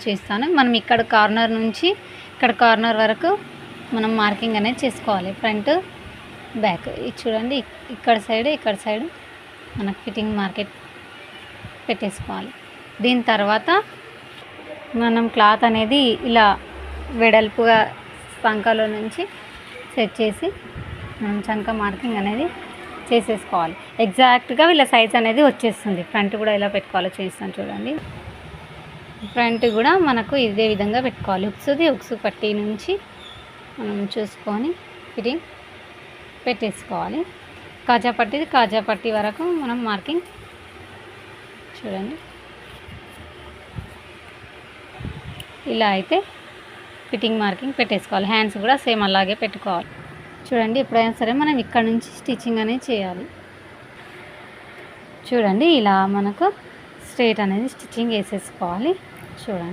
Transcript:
చేస్తాను. మనం ఇక్కడ కార్నర్ నుంచి ఇక్కడ కార్నర్ వరకు మనం మార్కింగ్ అనేది చేసుకోవాలి. ఫ్రంట్ బ్యాక్ ఇది చూడండి, ఇక్కడ సైడ్ మనకు ఫిట్టింగ్ మార్కెట్ పెట్టేసుకోవాలి. దీని తర్వాత మనం క్లాత్ అనేది ఇలా వెడల్పుగా సంఖలో నుంచి సెట్ చేసి మనం చంక మార్కింగ్ అనేది చేసేసుకోవాలి. ఎగ్జాక్ట్గా వీళ్ళ సైజ్ అనేది వచ్చేస్తుంది. ఫ్రంట్ కూడా ఇలా పెట్టుకోవాలో చేస్తాను చూడండి. ఫ్రంట్ కూడా మనకు ఇదే విధంగా పెట్టుకోవాలి. హుక్స్ పట్టీ నుంచి మనం చూసుకొని ఫిట్టింగ్ పెట్టేసుకోవాలి. కాజా పట్టీ వరకు మనం మార్కింగ్ చూడండి. ఇలా అయితే ఫిట్టింగ్ మార్కింగ్ పెట్టేసుకోవాలి. హ్యాండ్స్ కూడా సేమ్ అలాగే పెట్టుకోవాలి. చూడండి, ఎప్పుడైనా సరే మనం ఇక్కడ నుంచి స్టిచ్చింగ్ అనేది చేయాలి. చూడండి, ఇలా మనకు స్ట్రైట్ అనేది స్టిచ్చింగ్ వేసేసుకోవాలి. చూడండి.